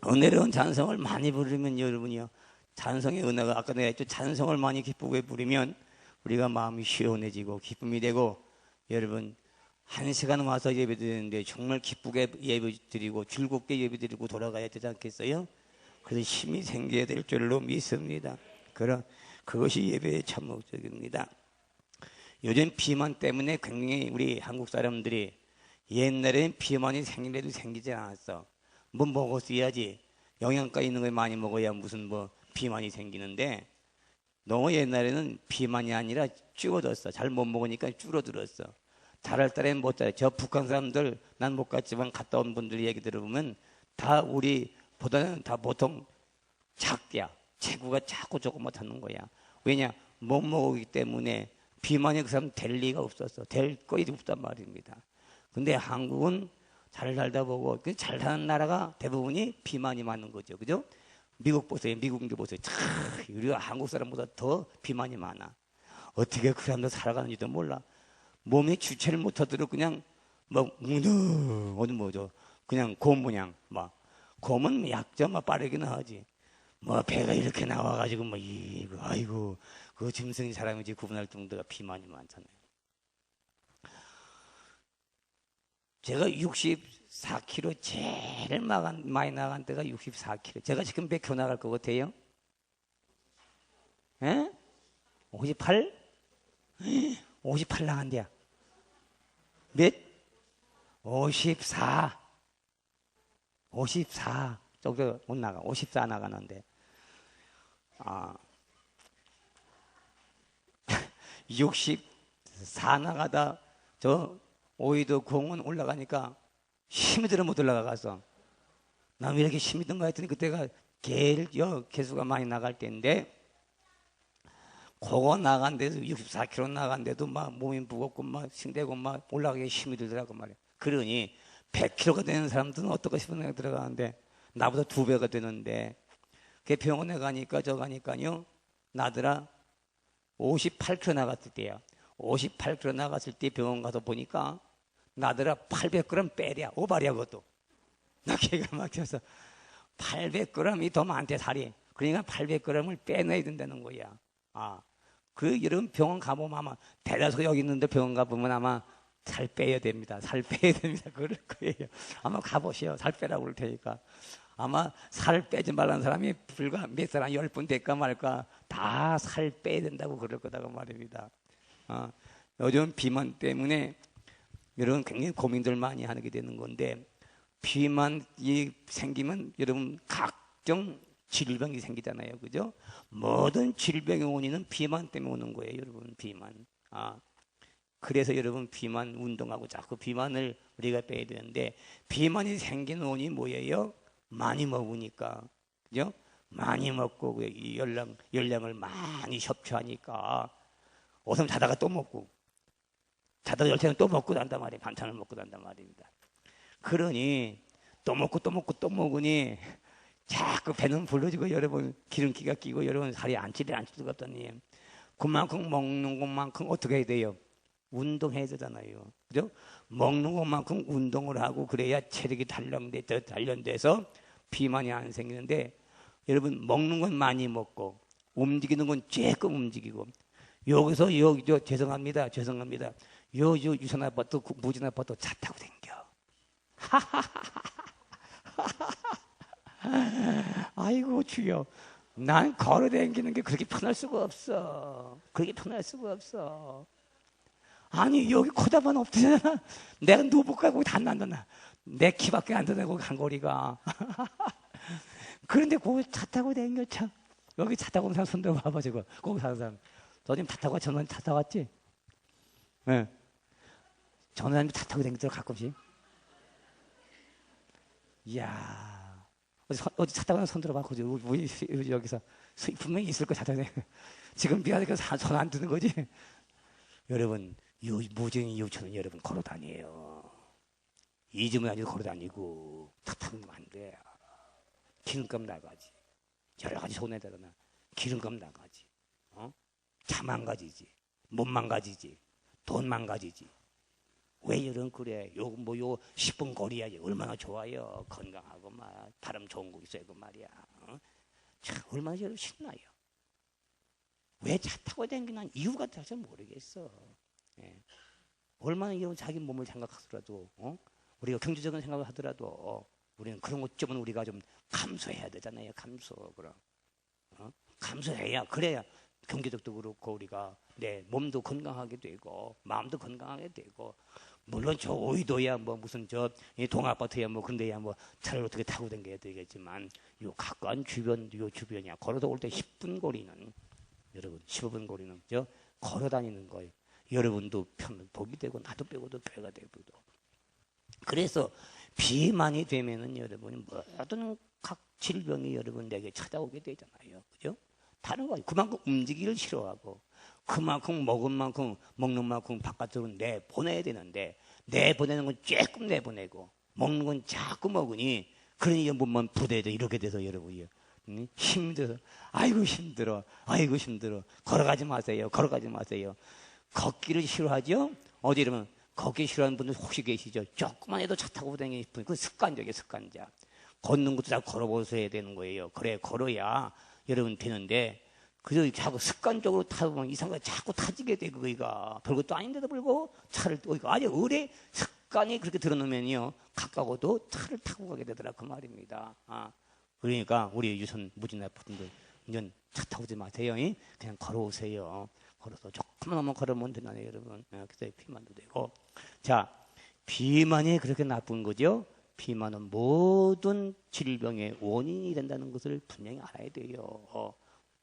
은혜로운 찬송을 많이 부르면 여러분이요, 찬송의 은혜가 아까 내가 했죠. 찬송을 많이 기쁘게 부르면 우리가 마음이 시원해지고 기쁨이 되고, 여러분 한 시간 와서 예배 드리는데 정말 기쁘게 예배 드리고 즐겁게 예배 드리고 돌아가야 되지 않겠어요? 그래서 힘이 생겨야 될 줄로 믿습니다. 그것이 예배의 참 목적입니다. 요즘 비만 때문에 굉장히 우리 한국 사람들이, 옛날에는 비만이 생기려도 생기지 않았어. 뭐 먹었어야지, 영양가 있는 걸 많이 먹어야 무슨 뭐 비만이 생기는데, 너무 옛날에는 비만이 아니라 줄어들었어. 잘 못 먹으니까 줄어들었어. 잘할 때는 못 자라. 저 북한 사람들, 난 못 갔지만 갔다 온 분들 얘기 들어보면 다 우리보다는 다 보통 작대야. 체구가 작고 조금 못하는 거야. 왜냐? 못 먹기 때문에 비만이 그 사람 될 리가 없었어. 될 거이 없단 말입니다. 근데 한국은 잘 살다 보고, 잘 사는 나라가 대부분이 비만이 많은 거죠. 그죠? 미국 보세요. 미국인들 보세요. 우리가 한국 사람보다 더 비만이 많아. 어떻게 그 사람들 살아가는지도 몰라. 몸이 주체를 못하도록 그냥 막 어디 뭐죠? 그냥 곰 모양 막. 곰은 약점 막 빠르기는 하지. 뭐 배가 이렇게 나와가지고 뭐 이거 아이고 그 짐승이 사람인지 구분할 정도가 비만이 많잖아요. 제가 64kg 제일 많이 나간 때가 64kg. 제가 지금 몇 킬로 나갈 것 같아요? 에? 58? 58 나간대야. 몇? 54. 54. 저기서 못 나가. 54 나가는데. 64 나가다 저 오이도 공원 올라가니까 힘이 들어 못 올라가서, 난 왜 이렇게 힘이 든가 했더니 그때가 개수가 많이 나갈 때인데, 그거 나간 데도 64km 나간 데도 막 몸이 무겁고 막 싱대고 막 올라가기 힘이 들더라고 말이야. 그러니 100km가 되는 사람들은 어떨까 싶은 생각이 들어가는데, 나보다 2배가 되는데, 그 병원에 가니까 나더라 58km 나갔을 때야. 58km 나갔을 때 병원 가서 보니까 나더라 800g 빼랴. 오바리야 그것도. 나 기가 막혀서 800g이 더 많대 살이. 그러니까 800g을 빼내야 된다는 거야. 그 여러분 병원 가보면 아마 대다수 여기 있는데 병원 가보면 아마 살 빼야 됩니다. 살 빼야 됩니다. 그럴 거예요. 아마 가보시오. 살 빼라고 그럴 테니까. 아마 살 빼지 말라는 사람이 불과 몇 사람 10분 될까 말까 다 살 빼야 된다고 그럴 거다고 말입니다. 요즘 비만 때문에 여러분 굉장히 고민들 많이 하게 되는 건데, 비만이 생기면 여러분 각종 질병이 생기잖아요. 그죠? 모든 질병의 원인은 비만 때문에 오는 거예요. 여러분 비만. 그래서 여러분 비만 운동하고 자꾸 비만을 우리가 빼야 되는데, 비만이 생기는 원인이 뭐예요? 많이 먹으니까. 그죠? 많이 먹고 열량을 많이 섭취하니까 어서 자다가 또 먹고, 자다가 열차는 또 먹고 난단 말이에요. 반찬을 먹고 난단 말입니다. 그러니 또 먹으니 자꾸 배는 불러지고 여러분 기름기가 끼고 여러분 살이 안 찔 수가 없다니. 그만큼 먹는 것만큼 어떻게 해야 돼요? 운동해야 되잖아요. 그죠? 먹는 것만큼 운동을 하고 그래야 체력이 단련돼서 비만이 안 생기는데, 여러분 먹는 건 많이 먹고 움직이는 건 조금 움직이고, 여기서 죄송합니다. 유선 아파트 무진 아파트 차 타고 댕겨. 아이고 주여, 난 걸어 다니는 게 그렇게 편할 수가 없어. 아니 여기 코다만 없잖아. 내가 노복가 거기 다 난다. 내 키밖에 안 되네 거기 간 거리가. 그런데 거기 차 타고 다녀. 차 여기 차 타고 온 사람 손 들어 봐봐. 지금 거기 사는 사람. 너 지금 차 타고 전원 차 타고 왔지? 네. 전원이 차 타고 다니더라 가끔씩. 이야, 어디 차 타고 온 손 들어 봐. 여기서 분명히 있을 거 차 타고 다니. 지금 미안하니까 손 안 드는 거지. 여러분 무정이 유치는 여러분 걸어 다녀요. 이즘은 아니고 걸어 다니고 차 타고 안 돼. 기름값 나가지. 여러 가지 손해다가 기름값 나가지. 차 망가지지. 몸 망가지지. 돈 망가지지. 왜 여러분 그래? 요 10분 거리야 얼마나 좋아요. 건강하고 막 바람 좋은 곳 있어야 그 말이야. 참 얼마나 여러분 신나요. 왜 차 타고 다니는 이유가 잘 모르겠어. 예. 얼마나 여러분 자기 몸을 생각하더라도 우리가 경제적인 생각을 하더라도 우리는 그런 것 좀 우리가 좀 감수해야 되잖아요. 감수 그럼 감수해야 그래야 경제적도 그렇고 우리가 내 몸도 건강하게 되고 마음도 건강하게 되고 물론 저 오이도야 뭐 무슨 저 동아파트야 뭐 근데야 뭐 차를 어떻게 타고 다녀야 되겠지만 요 가까운 주변 요 주변이야 걸어서 올 때 10분 거리는 여러분 15분 거리는 저 걸어 다니는 거예요. 여러분도 복이 되고 나도 빼고도 교회가 되고 그래서 비만이 되면은 여러분 모든 각 질병이 여러분 내게 찾아오게 되잖아요. 그죠? 다른 거 그만큼 움직이기를 싫어하고 그만큼 먹는 만큼 바깥으로 내보내야 되는데 내보내는 건 조금 내보내고 먹는 건 자꾸 먹으니 그러니 몸만 부대도 이렇게 돼서 여러분이 힘들어. 아이고 힘들어. 걸어가지 마세요. 걷기를 싫어하죠? 어디 이러면 걷기 싫어하는 분들 혹시 계시죠? 조금만 해도 차 타고 다니는 분, 그 습관적이에요, 습관자. 걷는 것도 잘 걸어보셔야 되는 거예요. 그래, 걸어야 여러분 되는데, 그래서 자꾸 습관적으로 타다 보면 이상하게 자꾸 타지게 돼, 그거가. 별것도 아닌데도 불구하고 차를 또, 아주 의뢰 습관이 그렇게 들어놓으면요, 가까워도 차를 타고 가게 되더라, 그 말입니다. 그러니까 우리 유선 무진나 분들, 이제 차 타고 오지 마세요. 그냥 걸어오세요. 걸어서 조금만 걸으면 되나요, 여러분? 그래서 비만도 되고. 자, 비만이 그렇게 나쁜 거죠? 비만은 모든 질병의 원인이 된다는 것을 분명히 알아야 돼요.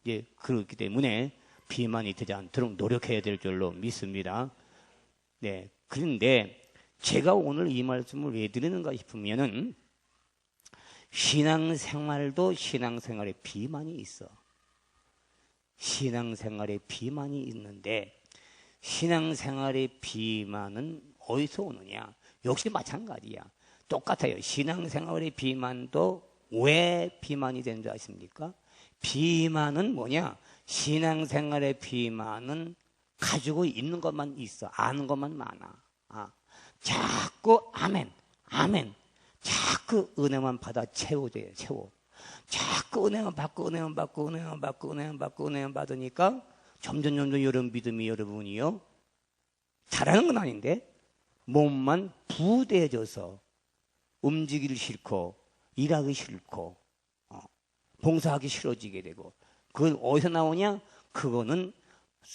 예, 그렇기 때문에 비만이 되지 않도록 노력해야 될 줄로 믿습니다. 네, 그런데 제가 오늘 이 말씀을 왜 드리는가 싶으면은 신앙생활도 신앙생활에 비만이 있어. 신앙생활에 비만이 있는데 신앙생활의 비만은 어디서 오느냐? 역시 마찬가지야. 똑같아요. 신앙생활의 비만도 왜 비만이 되는 줄 아십니까? 비만은 뭐냐? 신앙생활의 비만은 가지고 있는 것만 있어. 아는 것만 많아. 자꾸 아멘. 자꾸 은혜만 받아 채워줘요. 자꾸 은혜만 받으니까 점점 여러분 믿음이 여러분이요. 잘하는 건 아닌데 몸만 부대해져서 움직이기 싫고 일하기 싫고 봉사하기 싫어지게 되고 그건 어디서 나오냐? 그거는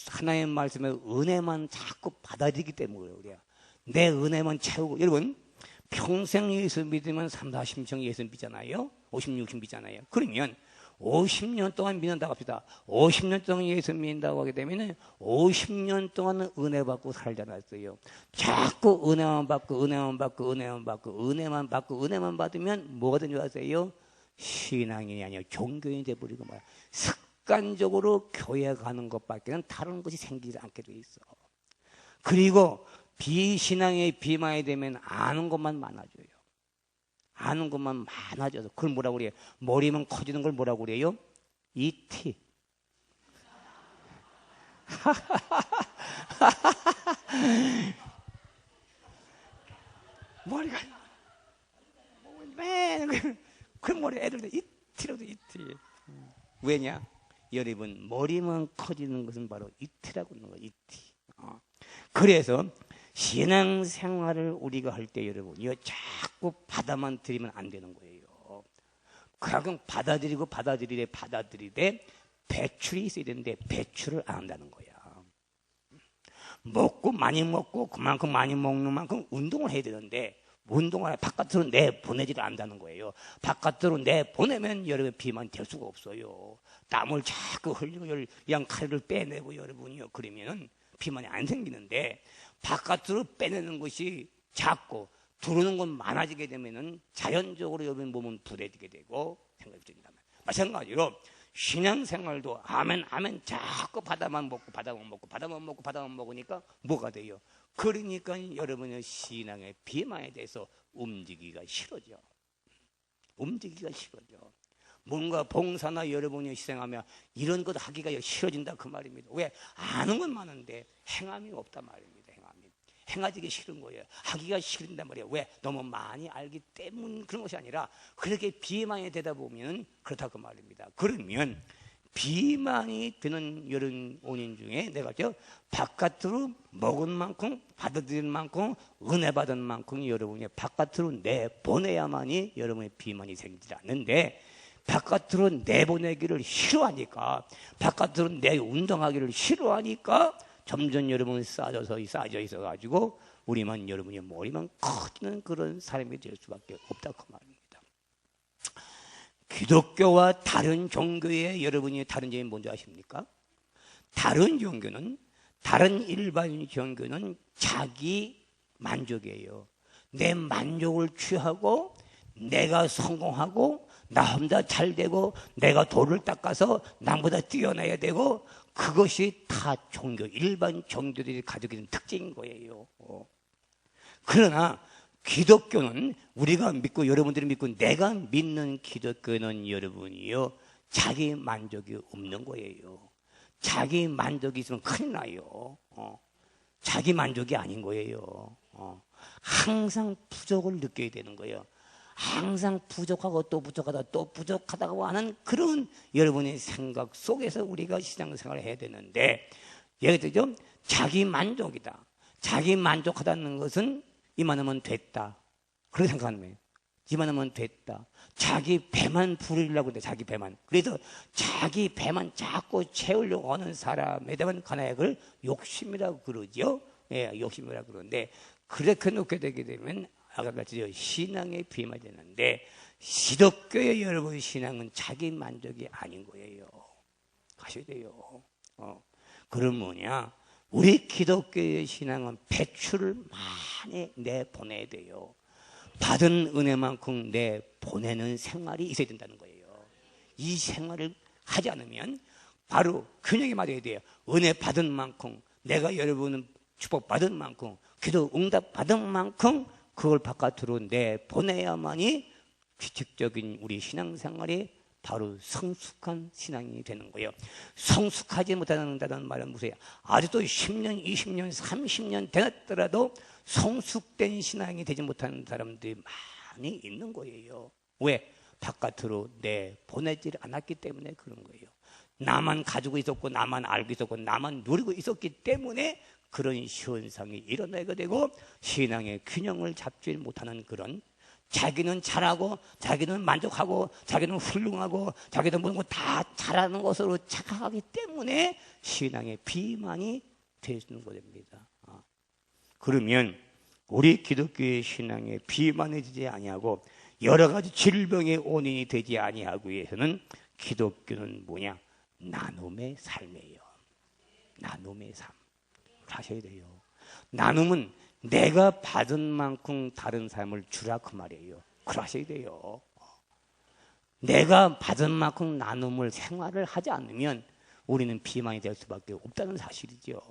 하나님의 말씀에 은혜만 자꾸 받아들이기 때문에 그래요. 내 은혜만 채우고 여러분 평생 예수 믿으면 3, 40년 예수 믿잖아요. 50, 60 믿잖아요. 그러면 50년 동안 믿는다고 합시다. 50년 동안 예수 믿는다고 하게 되면 50년 동안 은혜 받고 살잖아요. 자꾸 은혜만 받으면 뭐가 되는 줄 아세요? 신앙이 아니라 종교인이 돼버리고 말이야. 습관적으로 교회 가는 것밖에는 다른 것이 생기지 않게 돼 있어. 그리고 비신앙의 비만이 되면 아는 것만 많아져요. 아는 것만 많아져서 그걸 뭐라고 그래요? 머리만 커지는 걸 뭐라고 그래요? 이티. 머리가 그 머리 애들도 이티라도 이티. 왜냐? 여러분 머리만 커지는 것은 바로 이티라고 하는 거예요. 이티. 그래서 신앙생활을 우리가 할 때 여러분 이거 자꾸 받아만 들이면 안 되는 거예요. 그러면 받아들이되 배출이 있어야 되는데 배출을 안 한다는 거야. 많이 먹고 그만큼 많이 먹는 만큼 운동을 해야 되는데 운동을 바깥으로 내보내지를 않는다는 거예요. 바깥으로 내보내면 여러분 비만이 될 수가 없어요. 땀을 자꾸 흘리고 칼로리를 빼내고 여러분이요. 그러면은 비만이 안 생기는데 바깥으로 빼내는 것이 작고 들어오는 건 많아지게 되면은 자연적으로 여러분 몸은 부대지게 되고 생각이 듭니다. 마찬가지로 신앙생활도 아멘 자꾸 받아만 먹으니까 뭐가 돼요? 그러니까 여러분의 신앙의 비만에 대해서 움직이기가 싫어져. 뭔가 봉사나 여러분이 희생하며 이런 것 하기가 싫어진다 그 말입니다. 왜? 아는 건 많은데 행함이 없단 말입니다. 행하기 싫은 거예요. 하기가 싫은단 말이에요. 왜? 너무 많이 알기 때문 그런 것이 아니라 그렇게 비만이 되다 보면 그렇다고 말입니다. 그러면 비만이 되는 이런 원인 중에 내가 바깥으로 먹은 만큼 받아들인 만큼 은혜 받은 만큼 여러분이 바깥으로 내보내야만이 여러분의 비만이 생기지 않는데 바깥으로 내보내기를 싫어하니까 바깥으로 내 운동하기를 싫어하니까 점점 여러분이 싸져 있어가지고 우리만 여러분의 머리만 커지는 그런 사람이 될 수밖에 없다고 말입니다. 기독교와 다른 종교의 여러분이 다른 점이 뭔지 아십니까? 다른 종교는 다른 일반 종교는 자기 만족이에요. 내 만족을 취하고 내가 성공하고 나 혼자 잘 되고 내가 돌을 닦아서 남보다 뛰어나야 되고 그것이 다 종교, 일반 종교들이 가지고 있는 특징인 거예요. 그러나 기독교는 우리가 믿고 여러분들이 믿고 내가 믿는 기독교는 여러분이요 자기 만족이 없는 거예요. 자기 만족이 있으면 큰일 나요. 자기 만족이 아닌 거예요. 항상 부족을 느껴야 되는 거예요. 항상 부족하고 또 부족하다 또 부족하다고 하는 그런 여러분의 생각 속에서 우리가 신앙생활을 해야 되는데 예를 들죠 자기 만족이다. 자기 만족하다는 것은 이만하면 됐다. 그렇게 생각하는 거예요. 이만하면 됐다. 자기 배만 부리려고 해. 자기 배만. 그래서 자기 배만 자꾸 채우려고 하는 사람에 대한 간악을 욕심이라고 그러죠. 예, 욕심이라고 그러는데 그렇게 놓게 되게 되면 아까 같이 신앙의 비만이 되는데 기독교의 여러분 신앙은 자기 만족이 아닌 거예요. 가셔야 돼요. 그럼 뭐냐? 우리 기독교의 신앙은 배출을 많이 내보내야 돼요. 받은 은혜만큼 내보내는 생활이 있어야 된다는 거예요. 이 생활을 하지 않으면 바로 균형이 맞아야 돼요. 은혜 받은 만큼 내가 여러분은 축복받은 만큼 기도 응답 받은 만큼 그걸 바깥으로 내보내야만이 규칙적인 우리 신앙생활이 바로 성숙한 신앙이 되는 거예요. 성숙하지 못한다는 말은 무슨 아직도 10년, 20년, 30년 되었더라도 성숙된 신앙이 되지 못하는 사람들이 많이 있는 거예요. 왜? 바깥으로 내보내지 않았기 때문에 그런 거예요. 나만 가지고 있었고 나만 알고 있었고 나만 누리고 있었기 때문에 그런 현상이 일어나게 되고 신앙의 균형을 잡지 못하는 그런 자기는 잘하고 자기는 만족하고 자기는 훌륭하고 자기는 모든 거 다 잘하는 것으로 착각하기 때문에 신앙의 비만이 되는 것입니다. 그러면 우리 기독교의 신앙에 비만이 되지 아니하고 여러 가지 질병의 원인이 되지 아니하기 위해서는 기독교는 뭐냐? 나눔의 삶이에요. 나눔의 삶. 하셔야 돼요. 나눔은 내가 받은 만큼 다른 사람을 주라 그 말이에요. 그러셔야 돼요. 내가 받은 만큼 나눔을 생활을 하지 않으면 우리는 비만이 될 수밖에 없다는 사실이죠.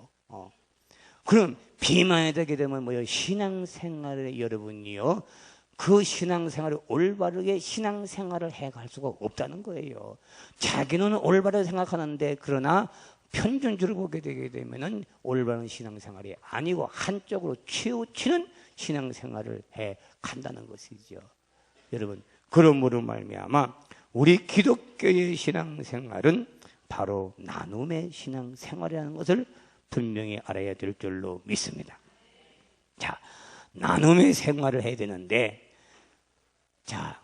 그럼 비만이 되게 되면 뭐예요? 신앙생활에 여러분이요. 그 신앙생활을 올바르게 신앙생활을 해갈 수가 없다는 거예요. 자기는 올바르게 생각하는데 그러나 편준주를 보게 되게 되면은 올바른 신앙생활이 아니고 한쪽으로 치우치는 신앙생활을 해 간다는 것이죠. 여러분, 그러므로 말미암아 우리 기독교의 신앙생활은 바로 나눔의 신앙생활이라는 것을 분명히 알아야 될 줄로 믿습니다. 자, 나눔의 생활을 해야 되는데, 자,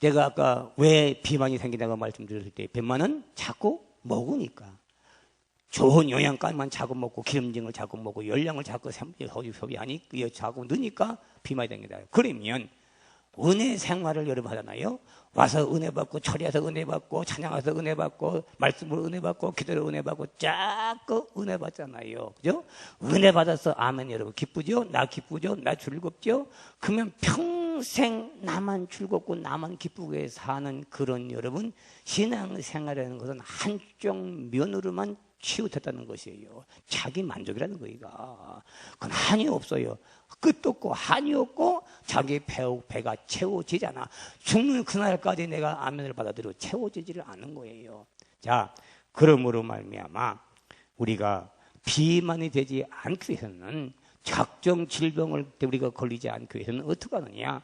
제가 아까 왜 비만이 생긴다고 말씀드렸을 때, 비만은 자꾸 먹으니까. 좋은 영양가만 자꾸 먹고 기름진 걸 자꾸 먹고 열량을 자꾸 소비하니 자꾸 넣으니까 비만이 생긴다. 그러면 은혜 생활을 여러분 하잖아요. 와서 은혜 받고 처리해서 은혜 받고 찬양해서 은혜 받고 말씀으로 은혜 받고 기도로 은혜 받고 자꾸 은혜 받잖아요. 그죠? 은혜 받아서 아멘 여러분 기쁘죠? 나 기쁘죠? 나 즐겁죠? 그러면 평생 나만 즐겁고 나만 기쁘게 사는 그런 여러분 신앙생활이라는 것은 한쪽 면으로만 치우쳤다는 것이에요. 자기 만족이라는 거이가. 그건 한이 없어요. 끝도 없고 한이 없고 자기 배가 채워지잖아. 죽는 그날까지 내가 아멘을 받아들여 채워지지를 않은 거예요. 자, 그러므로 말미암아 우리가 비만이 되지 않기 위해서는 각종 질병을 우리가 걸리지 않기 위해서는 어떻게 하느냐?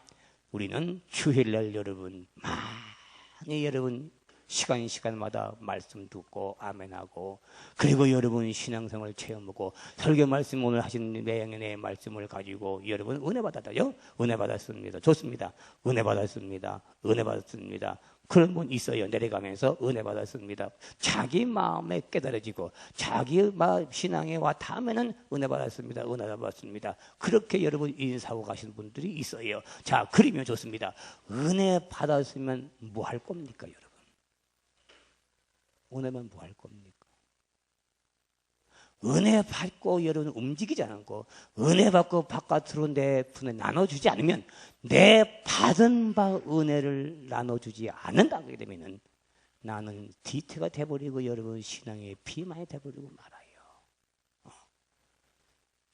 우리는 주일날 여러분 많이 여러분 시간마다 말씀 듣고 아멘하고, 그리고 여러분 신앙생활 체험하고, 설교 말씀 오늘 하신 내용의 말씀을 가지고 여러분 은혜 받았다요? 은혜 받았습니다. 좋습니다. 은혜 받았습니다. 은혜 받았습니다. 그런 분 있어요. 내려가면서 은혜 받았습니다. 자기 마음에 깨달아지고 자기 신앙에 와 닿으면은 은혜 받았습니다. 은혜 받았습니다. 그렇게 여러분 인사하고 가시는 분들이 있어요. 자, 그러면 좋습니다. 은혜 받았으면 뭐 할 겁니까, 여러분? 은혜만 뭐 할 겁니까? 은혜 받고 여러분 움직이지 않고, 은혜 받고 바깥으로 내 분에 나눠주지 않으면, 내 받은 바 은혜를 나눠주지 않는다게 되면은 나는 뒤태가 돼버리고 여러분 신앙의 비만이 돼버리고 말아요.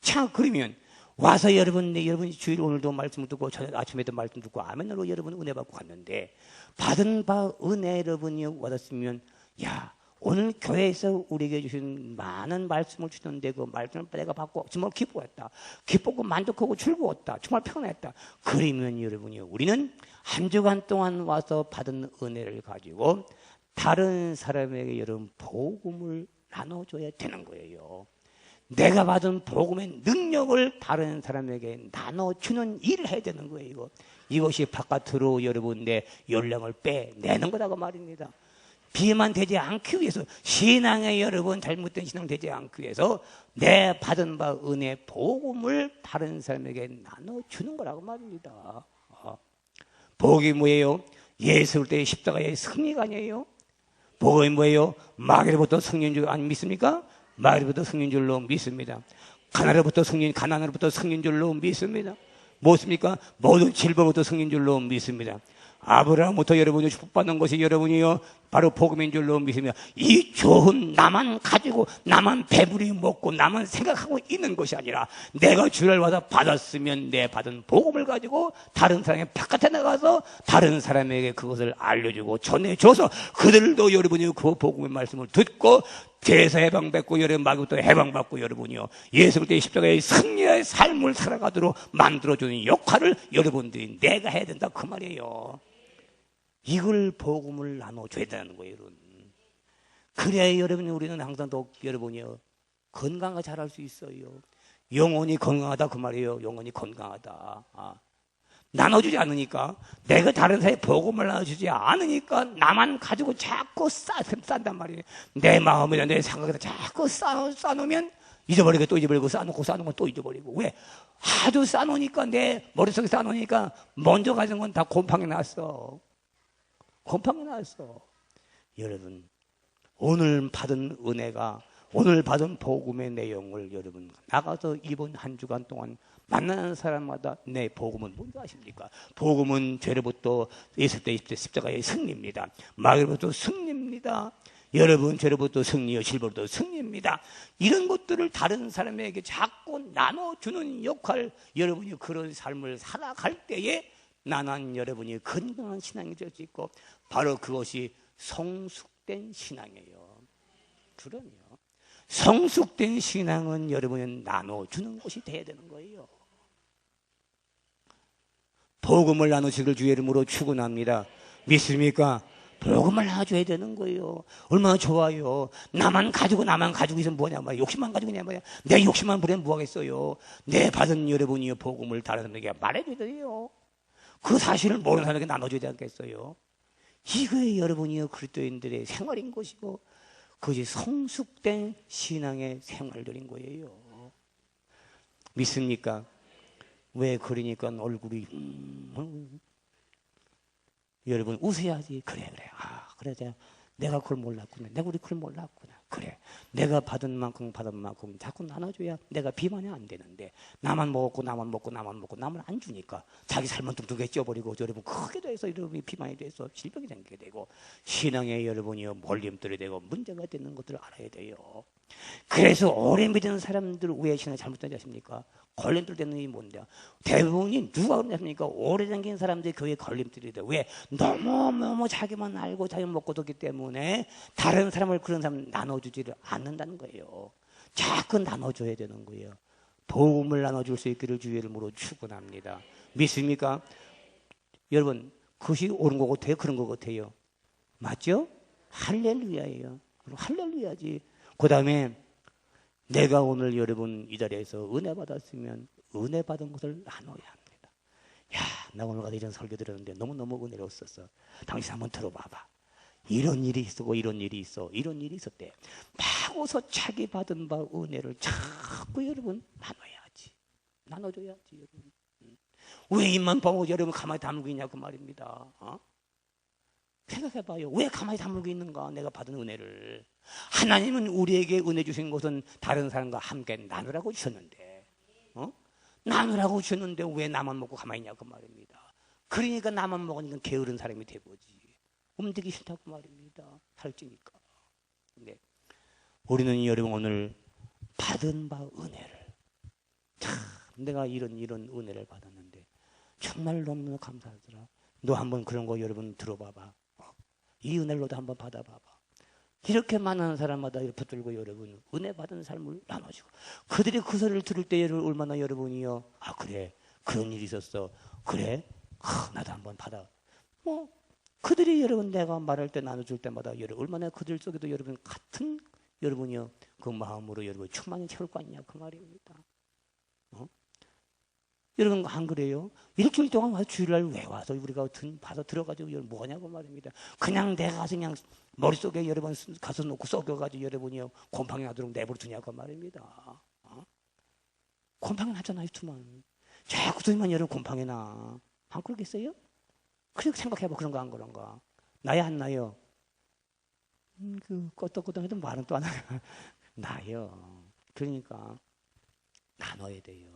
자, 그러면 와서 여러분 주일 오늘도 말씀 듣고 저녁 아침에도 말씀 듣고 아멘으로 여러분 은혜 받고 갔는데, 받은 바 은혜 여러분이 받았으면, 야, 오늘 교회에서 우리에게 주신 많은 말씀을 주셨는데 그 말씀을 내가 받고 정말 기뻐했다. 기쁘고 만족하고 즐거웠다. 정말 편했다. 그러면 여러분이, 우리는 한 주간 동안 와서 받은 은혜를 가지고 다른 사람에게 여러분 복음을 나눠줘야 되는 거예요. 내가 받은 복음의 능력을 다른 사람에게 나눠주는 일을 해야 되는 거예요. 이것이 바깥으로 여러분 내 연령을 빼내는 거라고 말입니다. 비만 되지 않기 위해서, 신앙에 여러분 잘못된 신앙 되지 않기 위해서 내 받은 바 은혜 복음을 다른 사람에게 나눠주는 거라고 말입니다. 복이 뭐예요? 예수 그리스도의 십자가의 승리가 아니에요? 복이 뭐예요? 마귀로부터 승리인 줄 안 믿습니까? 마귀로부터 승리인 줄로 믿습니다. 가난으로부터 승리인 줄로 믿습니다. 무엇입니까? 모든 질병부터 승리인 줄로 믿습니다. 아브라함부터 여러분이 축복받는 것이 여러분이요 바로 복음인 줄로 믿으며, 이 좋은 나만 가지고 나만 배부리 먹고 나만 생각하고 있는 것이 아니라, 내가 주를 받았으면 내 받은 복음을 가지고 다른 사람의 바깥에 나가서 다른 사람에게 그것을 알려주고 전해줘서 그들도 여러분이 그 복음의 말씀을 듣고 죄에서 해방받고 여러분 마귀부터 해방받고 여러분이요 예수 그리스도의 십자가의 승리의 삶을 살아가도록 만들어주는 역할을 여러분들이 내가 해야 된다 그 말이에요. 이걸 복음을 나눠줘야 되는 거예요, 여러분. 그래야 여러분이, 우리는 항상 더 여러분이요 건강하게 자랄 수 있어요. 영혼이 건강하다 그 말이에요. 영혼이 건강하다. 나눠주지 않으니까, 내가 다른 사람의 복음을 나눠주지 않으니까 나만 가지고 자꾸 싼단 말이에요. 내 마음이나 내 생각에다 자꾸 쌓아놓으면 잊어버리고 또 잊어버리고, 쌓아놓고 또 잊어버리고. 왜? 하도 쌓아놓으니까, 내 머릿속에 쌓아놓으니까 먼저 가진 건 다 곰팡이 났어. 곰팡이 났어. 여러분, 오늘 받은 은혜가, 오늘 받은 복음의 내용을 여러분 나가서 이번 한 주간 동안 만나는 사람마다 내 복음은 뭔지 아십니까? 복음은 죄로부터 예수 그리스도의 십자가의 승리입니다. 마귀로부터 승리입니다. 여러분, 죄로부터 승리요, 실버로부터 승리입니다. 이런 것들을 다른 사람에게 자꾸 나눠주는 역할, 여러분이 그런 삶을 살아갈 때에 나는 여러분이 건강한 신앙이 될 수 있고, 바로 그것이 성숙된 신앙이에요. 그럼요. 성숙된 신앙은 여러분이 나눠주는 것이 돼야 되는 거예요. 복음을 나누시길 주의 이름으로 축원합니다. 믿습니까? 복음을 나눠줘야 되는 거예요. 얼마나 좋아요. 나만 가지고 있으면 뭐냐 말이야. 욕심만 가지고 있냐 말이야. 내 욕심만 부리면 뭐 하겠어요. 내 받은 여러분이 복음을 다른 사람에게 말해줘야 돼요. 그 사실을 모르는 사람에게 나눠줘야 되지 않겠어요? 이거에 여러분이 그리스도인들의 생활인 것이고, 그것이 성숙된 신앙의 생활들인 거예요. 믿습니까? 왜 그러니까 얼굴이 여러분 웃어야지. 그래. 그래 내가 그걸 몰랐구나. 내가 우리 그걸 몰랐구나. 그래, 내가 받은 만큼 자꾸 나눠줘야 내가 비만이 안 되는데, 나만 먹고 남을 안 주니까 자기 삶은 뚝뚝하게 쪄버리고 여러분 크게 돼서 여러분이 비만이 돼서 질병이 생기게 되고, 신앙에 여러분이 몰림들이 되고 문제가 되는 것들을 알아야 돼요. 그래서 오래 믿는 사람들 왜 신앙이 잘못되지 않습니까? 걸림돌 되는 게 뭔데? 대부분이 누가 그러냐습니까? 오래 다닌 사람들이 교회에 걸림돌이 돼. 왜? 너무 자기만 알고 자기 먹고 듣기 때문에 다른 사람을, 그런 사람 나눠주지를 않는다는 거예요. 자꾸 나눠줘야 되는 거예요. 복음을 나눠줄 수 있기를 주의 이름으로 축원합니다. 믿습니까? 여러분, 그것이 옳은 것 같아요? 그런 것 같아요? 맞죠? 할렐루야예요. 할렐루야지. 그 다음에 내가 오늘 여러분 이 자리에서 은혜 받았으면 은혜 받은 것을 나눠야 합니다. 야, 나 오늘 가서 이런 설교 들었는데 너무너무 은혜로웠었어. 당신 한번 들어봐봐. 이런 일이 있었고 이런 일이 있어. 이런 일이 있었대. 막 웃어 자기 받은 바 은혜를 자꾸 여러분 나눠야지. 나눠줘야지 여러분. 왜 입만 보고 여러분 가만히 다물고 있냐 그 말입니다. 어? 생각해봐요. 왜 가만히 다물고 있는가? 내가 받은 은혜를. 하나님은 우리에게 은혜 주신 것은 다른 사람과 함께 나누라고 주셨는데, 나누라고 주셨는데 왜 나만 먹고 가만히 있냐 그 말입니다. 그러니까 나만 먹으니까 게으른 사람이 돼보지. 움직이기 싫다고 말입니다. 살찌니까. 근데 우리는 여러분 오늘 받은 바 은혜를, 참 내가 이런 은혜를 받았는데 정말 너무너무 감사하더라. 너 한번 그런 거 여러분 들어봐봐. 이 은혜를 너도 한번 받아봐봐. 이렇게 많은 사람마다 이렇게 붙들고 여러분 은혜 받은 삶을 나눠주고, 그들이 그 소리를 들을 때 얼마나 여러분이요, 아 그래 그런 일이 있었어, 그래 나도 한번 받아. 그들이 여러분 내가 말할 때 나눠줄 때마다 여러분 얼마나 그들 속에도 여러분 같은 여러분이요 그 마음으로 여러분 충만히 채울 거 아니냐 그 말입니다. 여러분 안 그래요? 일주일 동안 와서 주일날 왜 와서 우리가 봐서 들어가지고 여러분 뭐하냐고 말입니다. 그냥 내가 가서 그냥 머릿속에 여러분 가서 놓고 썩여가지고 여러분이요 곰팡이 나도록 내버려 두냐고 말입니다. 곰팡이 나잖아요 투만. 자꾸 두면 여러분 곰팡이 나. 안 그러겠어요? 그렇게 생각해봐. 그런가 안 그런가? 나야 안 나요? 그 껐덕껐덕해도 말은 또 안 나요. 나요. 그러니까 나눠야 돼요.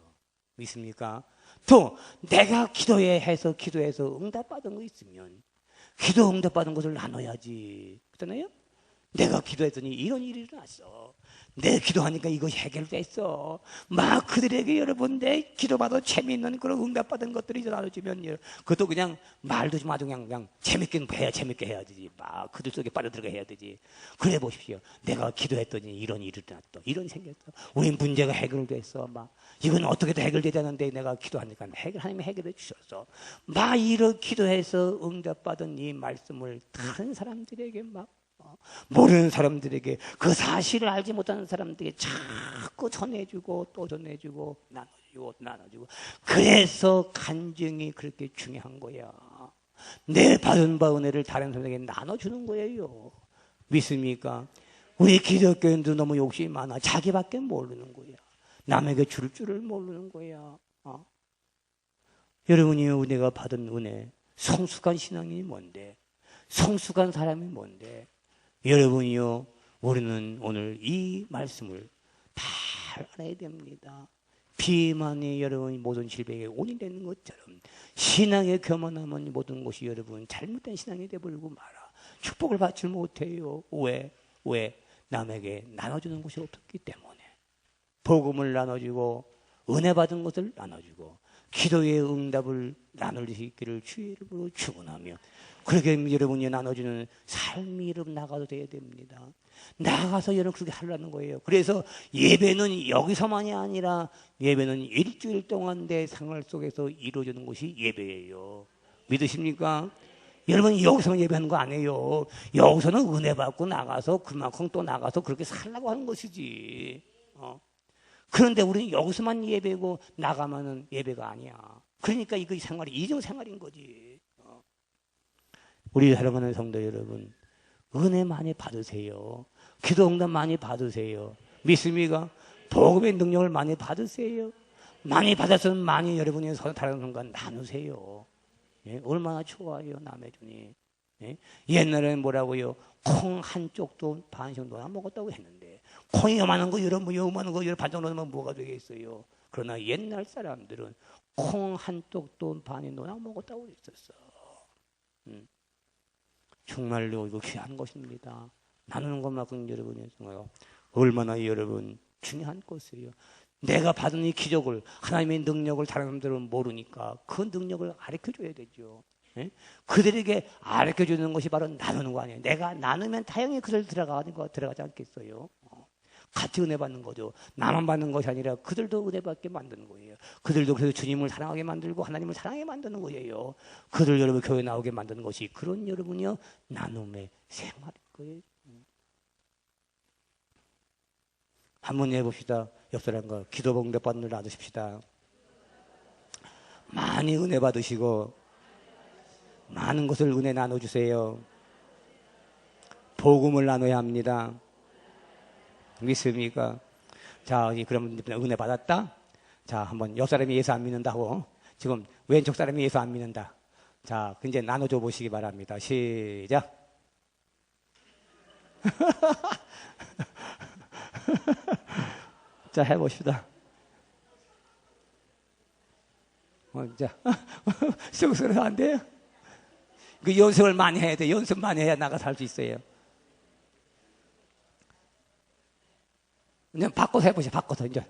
믿습니까? 또 내가 기도해서 응답받은 거 있으면 기도 응답받은 것을 나눠야지. 그렇잖아요? 내가 기도했더니 이런 일이 일어났어. 내 기도하니까 이거 해결됐어. 막 그들에게 여러분 내 기도받아 재미있는 그런 응답받은 것들이 나눠지면 그것도 그냥 말도 좀 아주 그냥 재밌게 해야지. 막 그들 속에 빠져들어가 해야 되지. 그래 보십시오. 내가 기도했더니 이런 일이 일어났어. 이런 생겼어. 우리 문제가 해결됐어. 막 이건 어떻게든 해결되지 않는데 내가 기도하니까 하나님이 해결해 주셨어. 막 이런 기도해서 응답받은 이 말씀을 다른 사람들에게 막 모르는 사람들에게, 그 사실을 알지 못하는 사람들에게 자꾸 전해주고 또 전해주고 나눠주고 그래서 간증이 그렇게 중요한 거야. 내 받은 바 은혜를 다른 사람에게 나눠주는 거예요. 믿습니까? 우리 기독교인도 너무 욕심이 많아. 자기밖에 모르는 거야. 남에게 줄 줄을 모르는 거야. 여러분이 은혜가 받은 은혜, 성숙한 신앙이 뭔데? 성숙한 사람이 뭔데? 여러분이요, 우리는 오늘 이 말씀을 다 알아야 됩니다. 비만이 여러분 모든 질병의 원인이 되는 것처럼 신앙에 교만하면 모든 것이 여러분 잘못된 신앙이 되버리고 말아. 축복을 받지 못해요. 왜? 남에게 나눠주는 것이 없었기 때문에. 복음을 나눠주고 은혜 받은 것을 나눠주고 기도의 응답을 나눌 수 있기를 주의 이름으로 축원하며, 그렇게 여러분이 나눠주는 삶이 여러분 나가도 돼야 됩니다. 나가서 여러분 그렇게 하려는 거예요. 그래서 예배는 여기서만이 아니라 예배는 일주일 동안 내 생활 속에서 이루어지는 것이 예배예요. 믿으십니까? 여러분 여기서만 예배하는 거 아니에요. 여기서는 은혜 받고 나가서 그만큼 또 나가서 그렇게 살라고 하는 것이지. 그런데 우리는 여기서만 예배고 나가면은 예배가 아니야. 그러니까 이거 생활이 이중 생활인 거지. 우리 사랑하는 성도 여러분, 은혜 많이 받으세요. 기도 응답 많이 받으세요. 믿습니까? 복음의 능력을 많이 받으세요. 많이 받아서 많이 여러분이 다른 순간 나누세요. 예? 얼마나 좋아요, 남의 주님. 예? 옛날에는 뭐라고요? 콩 한쪽도 반 정도 안 먹었다고 했는데, 콩이 요만한 거, 요만한 거, 반 정도 넣으면 뭐가 되겠어요? 그러나 옛날 사람들은 콩 한쪽도 반이 노나 먹었다고 했었어. 정말로 이거 귀한 것입니다. 나누는 것만큼 여러분이 얼마나 여러분 중요한 것이에요. 내가 받은 이 기적을, 하나님의 능력을 다른 사람들은 모르니까 그 능력을 가르쳐줘야 되죠. 예? 그들에게 가르쳐주는 것이 바로 나누는 거 아니에요. 내가 나누면 다행히 그들 들어가지 않겠어요. 같이 은혜 받는 거죠. 나만 받는 것이 아니라 그들도 은혜 받게 만드는 거예요. 그들도 그래서 주님을 사랑하게 만들고 하나님을 사랑하게 만드는 거예요. 그들 여러분 교회 나오게 만드는 것이 그런 여러분이요 나눔의 생활일 거예요. 한번 해봅시다. 옆 사람과 기도 복력 받는 줄 놔두십시다. 많이 은혜 받으시고 많은 것을 은혜 나눠주세요. 복음을 나눠야 합니다. 믿습니까? 자, 그럼 은혜 받았다? 자, 한번 옆 사람이 예수 안 믿는다고. 지금 왼쪽 사람이 예수 안 믿는다. 자, 이제 나눠줘 보시기 바랍니다. 시작. 자, 해봅시다. 자, 쑥스러워 안 돼요? 그 연습을 많이 해야 돼. 연습 많이 해야 나가 살 수 있어요. 그냥 바꿔서 해보세요. 바꿔서 이제.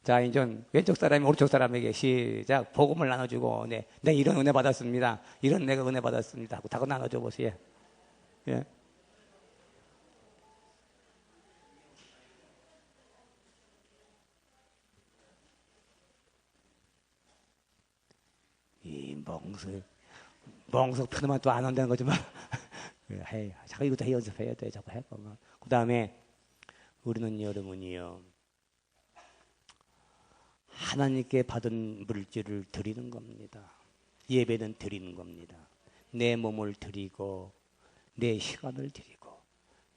자, 이제 왼쪽 사람이 오른쪽 사람에게 시작. 복음을 나눠주고, 네, 이런 은혜 받았습니다. 이런 내가 은혜 받았습니다. 하고 다 나눠줘 보세요. 예. 이 멍석 편으만 또 안 한다는 거지만. 자꾸 이것도 해 연습해야 돼. 자꾸 해보면. 그 다음에 우리는 여러분이요. 하나님께 받은 물질을 드리는 겁니다. 예배는 드리는 겁니다. 내 몸을 드리고 내 시간을 드리고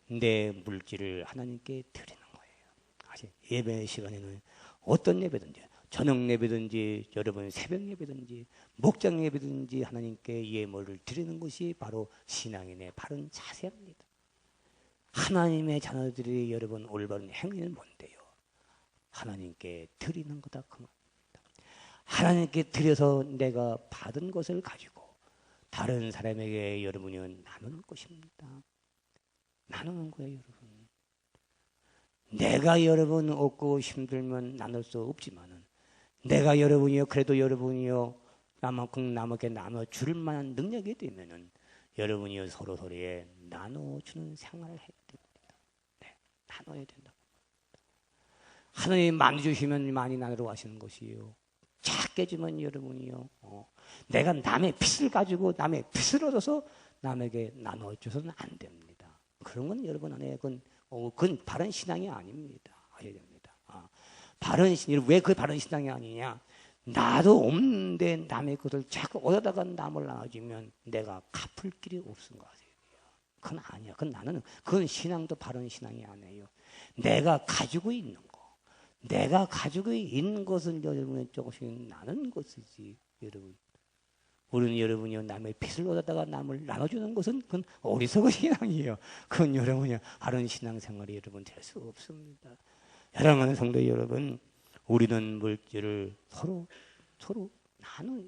내 물질을 하나님께 드리는 거예요. 예배 시간에는 어떤 예배든지 저녁 예배든지 여러분 새벽 예배든지 목장 예배든지 하나님께 예물을 드리는 것이 바로 신앙인의 바른 자세입니다. 하나님의 자녀들이 여러분 올바른 행위는 뭔데요? 하나님께 드리는 거다 그 말입니다. 하나님께 드려서 내가 받은 것을 가지고 다른 사람에게 여러분이 나누는 것입니다. 나누는 거예요, 여러분. 내가 여러분 없고 힘들면 나눌 수 없지만은 내가 여러분이요 그래도 여러분이요 나만큼 남에게 나눠줄 만한 능력이 되면은 여러분이요 서로에 나눠주는 생활을 해야 됩니다. 네, 나눠야 된다. 하나님이 많이 주시면 많이 나누러 가시는 것이에요. 작게 주면 여러분이요 내가 남의 빚을 가지고 남의 빚을 얻어서 남에게 나눠줘서는 안 됩니다. 그런 건 여러분 안에 그건 바른 신앙이 아닙니다. 알아야 됩니다. 바른 신앙이 왜 그 바른 신앙이 아니냐? 나도 없는데 남의 것을 자꾸 얻어다가 남을 나눠주면 내가 갚을 길이 없은 거 같아요. 그건 아니야. 그건 신앙도 바른 신앙이 아니에요. 내가 가지고 있는 거, 내가 가지고 있는 것을 여러분이 조금씩 나누는 것이지, 여러분. 우리는 여러분이 남의 빚을 얻어다가 남을 나눠주는 것은 그건 어리석은 신앙이에요. 그건 여러분이 바른 신앙생활이 여러분 될 수 없습니다. 사랑하는 성도 여러분, 우리는 물질을 서로 나눠요.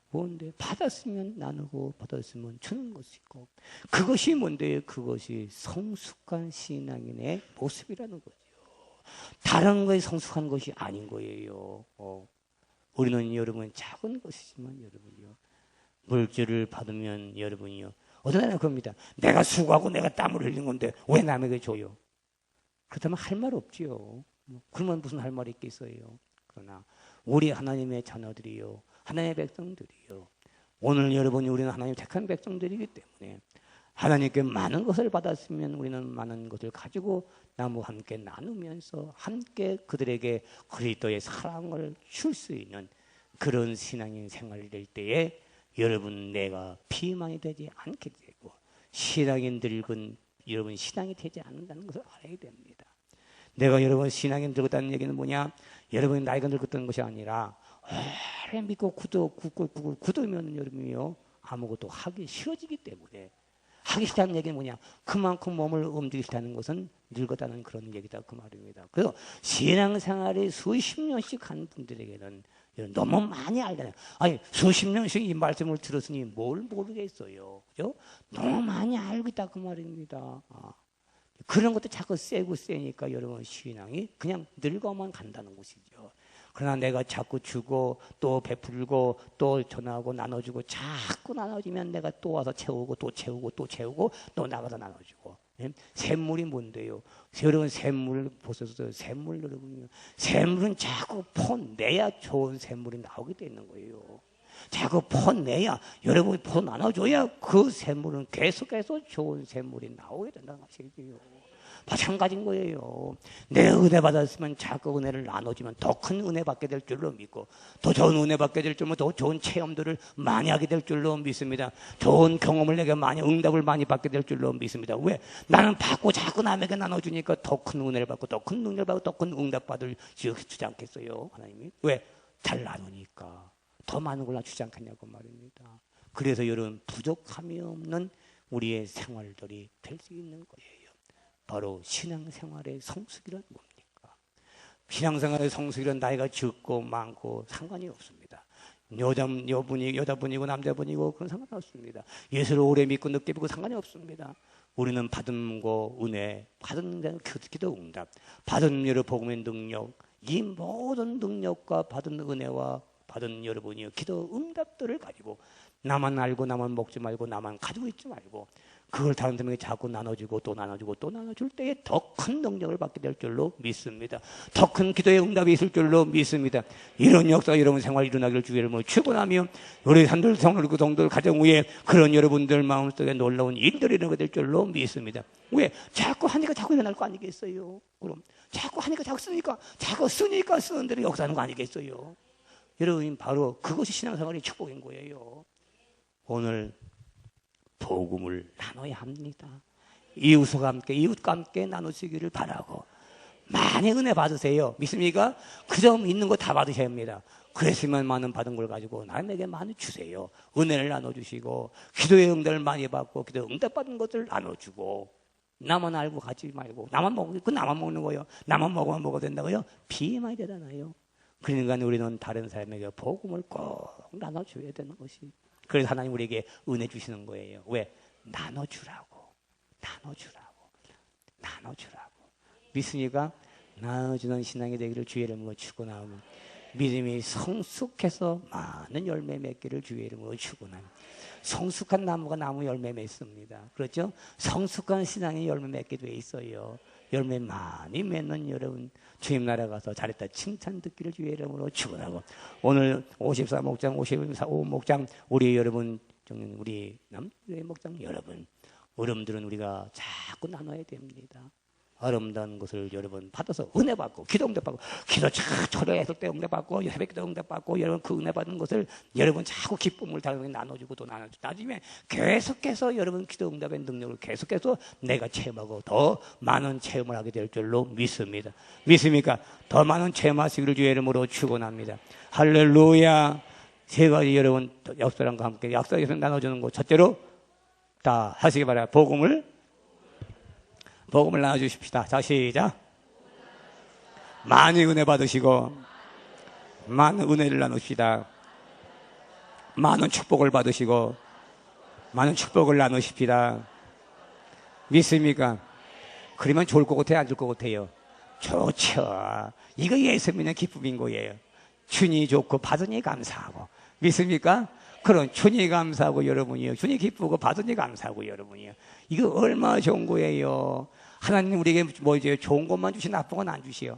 뭔데? 받았으면 나누고 받았으면 주는 것이고 그것이 뭔데요? 그것이 성숙한 신앙인의 모습이라는 거죠. 다른 거에 성숙한 것이 아닌 거예요. 우리는 여러분 작은 것이지만 여러분이요 물질을 받으면 여러분이요 어떤 날은 그럽니다. 내가 수고하고 내가 땀을 흘린 건데 왜 남에게 줘요? 그렇다면 할 말 없지요. 그러면 무슨 할 말이 있겠어요? 그러나 우리 하나님의 자녀들이요 하나님의 백성들이요 오늘 여러분이 우리는 하나님 택한 백성들이기 때문에 하나님께 많은 것을 받았으면 우리는 많은 것을 가지고 나무와 함께 나누면서 함께 그들에게 그리스도의 사랑을 줄 수 있는 그런 신앙인 생활이 될 때에 여러분 내가 비만이 되지 않게 되고 신앙인 늙은 여러분 신앙이 되지 않는다는 것을 알아야 됩니다. 내가 여러분 신앙이 늙었다는 얘기는 뭐냐? 여러분이 나이가 늙었다는 것이 아니라 오래 믿고 굳으면 여러분이요 아무것도 하기 싫어지기 때문에 하기 싫다는 얘기는 뭐냐? 그만큼 몸을 움직이시다는 것은 늙었다는 그런 얘기다 그 말입니다. 그래서 신앙생활이 수십 년씩 하는 분들에게는 너무 많이 알잖아요. 아니 수십 년씩 이 말씀을 들었으니 뭘 모르겠어요. 그죠? 너무 많이 알고 있다 그 말입니다. 그런 것도 자꾸 세니까 여러분 신앙이 그냥 늙어만 간다는 것이죠. 그러나 내가 자꾸 주고 또 베풀고 또 전하고 나눠주고 자꾸 나눠주면 내가 또 와서 채우고 또 채우고 또 채우고 또 나가서 나눠주고 샘물이 뭔데요? 여러분 샘물 보셔서 샘물 여러분요. 샘물은 자꾸 퍼내야 좋은 샘물이 나오게 되는 거예요. 자꾸 퍼내야 여러분이 퍼 나눠줘야 그 샘물은 계속해서 좋은 샘물이 나오게 된다는 것이에요. 마찬가지인 거예요. 내 은혜 받았으면 자꾸 은혜를 나눠주면 더 큰 은혜 받게 될 줄로 믿고 더 좋은 은혜 받게 될 줄로 더 좋은 체험들을 많이 하게 될 줄로 믿습니다. 좋은 경험을 내게 많이 응답을 많이 받게 될 줄로 믿습니다. 왜? 나는 받고 자꾸 남에게 나눠주니까 더 큰 은혜를 받고 더 큰 능력을 받고 더 큰 응답 받을 주지 않겠어요 하나님이? 왜? 잘 나누니까 더 많은 걸 주지 않겠냐고 말입니다. 그래서 여러분 부족함이 없는 우리의 생활들이 될 수 있는 거예요. 바로 신앙생활의 성숙이란 뭡니까? 신앙생활의 성숙이란 나이가 적고 많고 상관이 없습니다. 여자분이고 남자분이고 그런 상관이 없습니다. 예수를 오래 믿고 늦게 믿고 상관이 없습니다. 우리는 받은 거 은혜, 받은 기도 응답, 받은 여러 복음의 능력, 이 모든 능력과 받은 은혜와 받은 여러분이 기도 응답들을 가지고 나만 알고 나만 먹지 말고 나만 가지고 있지 말고 그걸 다른 사람에게 자꾸 나눠주고 또 나눠주고 또 나눠줄 때에 더 큰 능력을 받게 될 줄로 믿습니다. 더 큰 기도의 응답이 있을 줄로 믿습니다. 이런 역사가 여러분 생활 일어나기를 주의 이름으로 축원하며 우리 산들 성도 그 성도 가정 위에 그런 여러분들 마음속에 놀라운 일들이 일어나게 될 줄로 믿습니다. 왜? 자꾸 하니까 자꾸 일어날 거 아니겠어요? 그럼 자꾸 하니까 자꾸 쓰니까 쓰는 대로 역사하는 거 아니겠어요? 여러분 바로 그것이 신앙생활의 축복인 거예요. 오늘 복음을 나눠야 합니다. 이웃과 함께 나누시기를 바라고 많이 은혜 받으세요. 믿습니까? 그 점 있는 거 다 받으셔야 합니다. 그랬으면 많은 받은 걸 가지고 남에게 많이 주세요. 은혜를 나눠주시고 기도의 응답을 많이 받고 기도의 응답 받은 것을 나눠주고 나만 알고 가지 말고 나만 먹는 거예요. 나만 먹으면 먹어도 된다고요? 비만이 되잖아요. 그러니까 우리는 다른 사람에게 복음을 꼭 나눠줘야 되는 것이 그래서 하나님 우리에게 은혜 주시는 거예요. 왜? 나눠주라고. 믿으니까 나눠주는 신앙이 되기를 주의 이름으로 축원하며 믿음이 성숙해서 많은 열매 맺기를 주의 이름으로 축원하며 성숙한 나무가 나무 열매 맺습니다. 그렇죠? 성숙한 신앙이 열매 맺게 돼 있어요. 열매 많이 맺는 여러분 주님 나라 가서 잘했다 칭찬 듣기를 주의 이름으로 축원하고 오늘 54목장 55목장 우리 여러분 우리 남의 목장 여러분들은 우리가 자꾸 나눠야 됩니다. 아름다운 것을 여러분 받아서 은혜 받고 기도 응답 받고 기도 초래했을 때 응답 받고 새벽 기도 응답 받고 여러분 그 은혜 받은 것을 여러분 자꾸 기쁨을 다른 나눠주고 또 나눠주고 나중에 계속해서 여러분 기도 응답의 능력을 계속해서 내가 체험하고 더 많은 체험을 하게 될 줄로 믿습니다. 믿습니까? 더 많은 체험하시기를 주의 이름으로 축원합니다. 할렐루야. 세 가지 여러분 역사랑과 함께 역사에서 나눠주는 것 첫째로 다 하시기 바랍니다. 복음을 나눠주십시다. 자, 시작. 많이 은혜 받으시고 많은 은혜를 나눕시다. 많은 축복을 받으시고 많은 축복을 나누십시다. 믿습니까? 그러면 좋을 것 같아요? 안 좋을 것 같아요? 좋죠. 이거 예수 믿는 기쁨인 거예요. 주니 좋고 받으니 감사하고. 믿습니까? 그런 주니 감사하고 여러분이요. 주니 기쁘고 받으니 감사하고 여러분이요. 이거 얼마나 좋은 거예요. 하나님 우리에게 좋은 것만 주시 나쁜 건 안 주시요.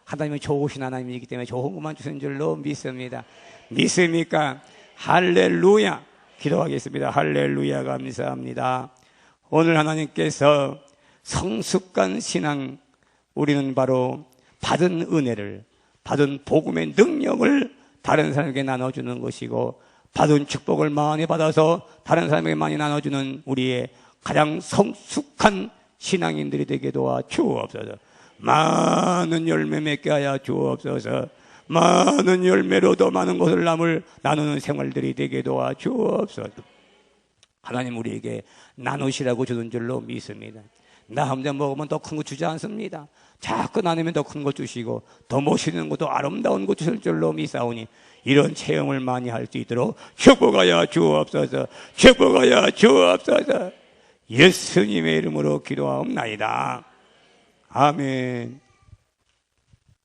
하나님은 좋으신 하나님이기 때문에 좋은 것만 주시는 줄로 믿습니다. 믿습니까? 할렐루야. 기도하겠습니다. 할렐루야 감사합니다. 오늘 하나님께서 성숙한 신앙 우리는 바로 받은 은혜를 받은 복음의 능력을 다른 사람에게 나눠주는 것이고 받은 축복을 많이 받아서 다른 사람에게 많이 나눠주는 우리의 가장 성숙한 신앙인들이 되게 도와 주옵소서. 많은 열매 맺게 하여 주옵소서. 많은 열매로 더 많은 것을 나누는 생활들이 되게 도와 주옵소서. 하나님 우리에게 나누시라고 주는 줄로 믿습니다. 나 혼자 먹으면 더 큰 거 주지 않습니다. 자꾸 나누면 더 큰 거 주시고 더 멋있는 것도 아름다운 거 주실 줄로 믿사오니 이런 체험을 많이 할 수 있도록 축복하여 주옵소서. 축복하여 주옵소서. 예수님의 이름으로 기도하옵나이다. 아멘.